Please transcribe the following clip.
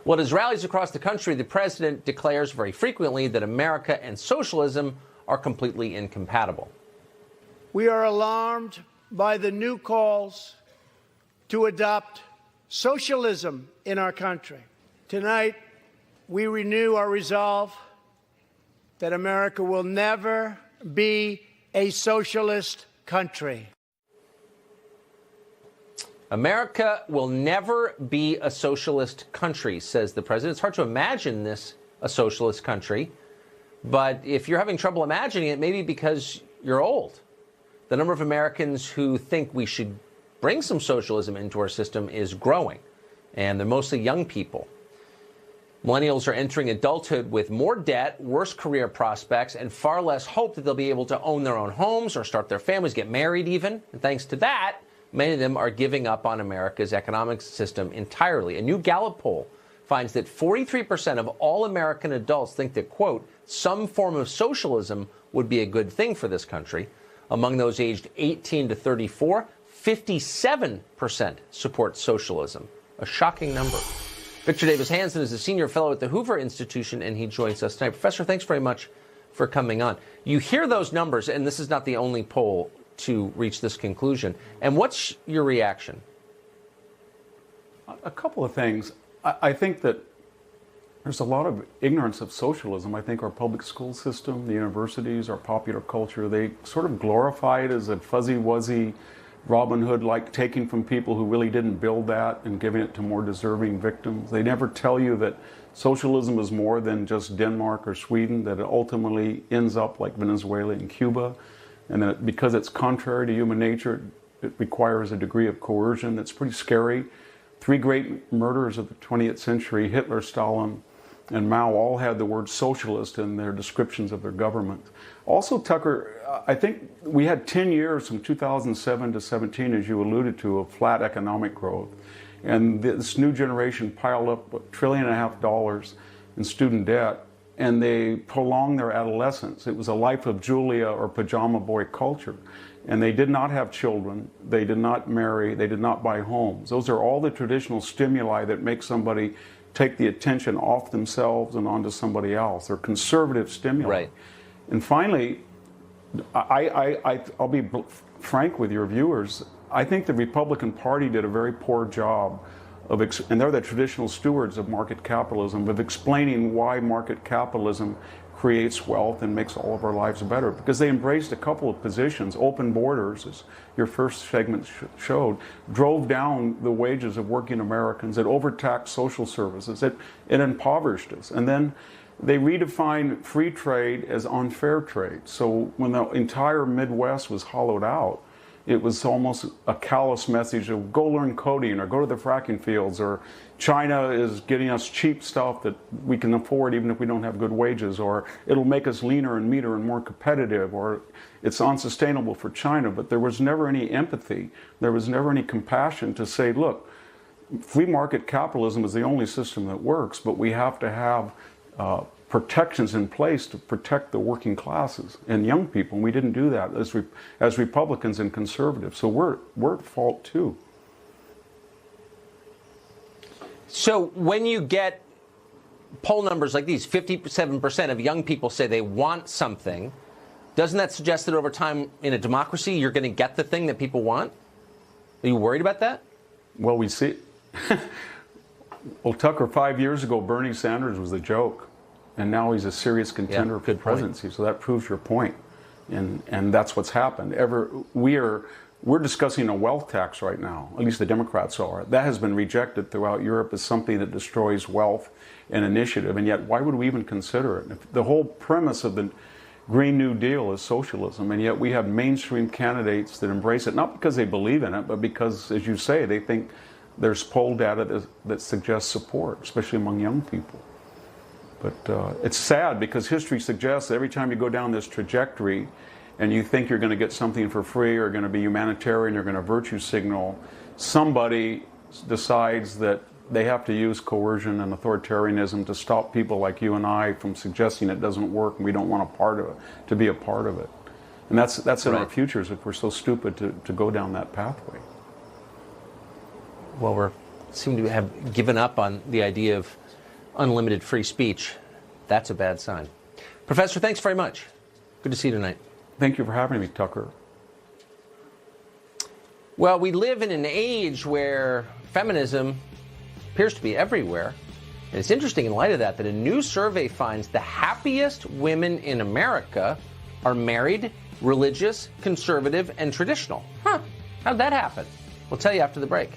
Well, at his rallies across the country, the president declares very frequently that America and socialism are completely incompatible. We are alarmed by the new calls to adopt socialism in our country. Tonight, we renew our resolve that America will never be a socialist country. America will never be a socialist country, says the president. It's hard to imagine this a socialist country, but if you're having trouble imagining it, maybe because you're old. The number of Americans who think we should bring some socialism into our system is growing, and they're mostly young people. Millennials are entering adulthood with more debt, worse career prospects, and far less hope that they'll be able to own their own homes or start their families, get married even. And thanks to that, many of them are giving up on America's economic system entirely. A new Gallup poll finds that 43% of all American adults think that, quote, some form of socialism would be a good thing for this country. Among those aged 18 to 34, 57% support socialism, a shocking number. Victor Davis Hanson is a senior fellow at the Hoover Institution, and he joins us tonight. Professor, thanks very much for coming on. You hear those numbers, and this is not the only poll to reach this conclusion. And what's your reaction? A couple of things. I think that there's a lot of ignorance of socialism. I think our public school system, the universities, our popular culture, they sort of glorify it as a fuzzy-wuzzy Robin Hood-like taking from people who really didn't build that and giving it to more deserving victims. They never tell you that socialism is more than just Denmark or Sweden, that it ultimately ends up like Venezuela and Cuba, and that because it's contrary to human nature, it requires a degree of coercion that's pretty scary. Three great murderers of the 20th century, Hitler, Stalin, and Mao, all had the word socialist in their descriptions of their government. Also, Tucker, I think we had 10 years from 2007 to 17, as you alluded to, of flat economic growth. And this new generation piled up $1.5 trillion in student debt, and they prolonged their adolescence. It was a life of Julia or pajama boy culture. And they did not have children, they did not marry, they did not buy homes. Those are all the traditional stimuli that make somebody take the attention off themselves and onto somebody else. They're conservative stimuli. Right. And finally, I'll be frank with your viewers, I think the Republican Party did a very poor job of, and they're the traditional stewards of market capitalism, of explaining why market capitalism creates wealth and makes all of our lives better. Because they embraced a couple of positions. Open borders, as your first segment showed, drove down the wages of working Americans. It overtaxed social services. It impoverished us. And then they redefined free trade as unfair trade. So when the entire Midwest was hollowed out, it was almost a callous message of go learn coding or go to the fracking fields, or China is getting us cheap stuff that we can afford even if we don't have good wages, or it'll make us leaner and meaner and more competitive, or it's unsustainable for China. But there was never any empathy. There was never any compassion to say, look, free market capitalism is the only system that works, but we have to have protections in place to protect the working classes and young people. And we didn't do that as Republicans and conservatives. So we're at fault too. So when you get poll numbers like these, 57% of young people say they want something, doesn't that suggest that over time in a democracy you're going to get the thing that people want? Are you worried about that? Well, we see. Well, Tucker, 5 years ago, Bernie Sanders was a joke. And now he's a serious contender for the presidency. So that proves your point. And that's what's happened. We're discussing a wealth tax right now. At least the Democrats are. That has been rejected throughout Europe as something that destroys wealth and initiative. And yet, why would we even consider it? The whole premise of the Green New Deal is socialism. And yet we have mainstream candidates that embrace it, not because they believe in it, but because, as you say, they think there's poll data that suggests support, especially among young people. But it's sad because history suggests that every time you go down this trajectory and you think you're going to get something for free or going to be humanitarian, you're going to virtue signal, somebody decides that they have to use coercion and authoritarianism to stop people like you and I from suggesting it doesn't work and we don't want to be a part of it. And that's in our futures if we're so stupid to go down that pathway. Well, we seem to have given up on the idea of unlimited free speech, that's a bad sign. Professor, thanks very much. Good to see you tonight. Thank you for having me, Tucker. Well, we live in an age where feminism appears to be everywhere. And it's interesting in light of that a new survey finds the happiest women in America are married, religious, conservative, and traditional. How'd that happen? We'll tell you after the break.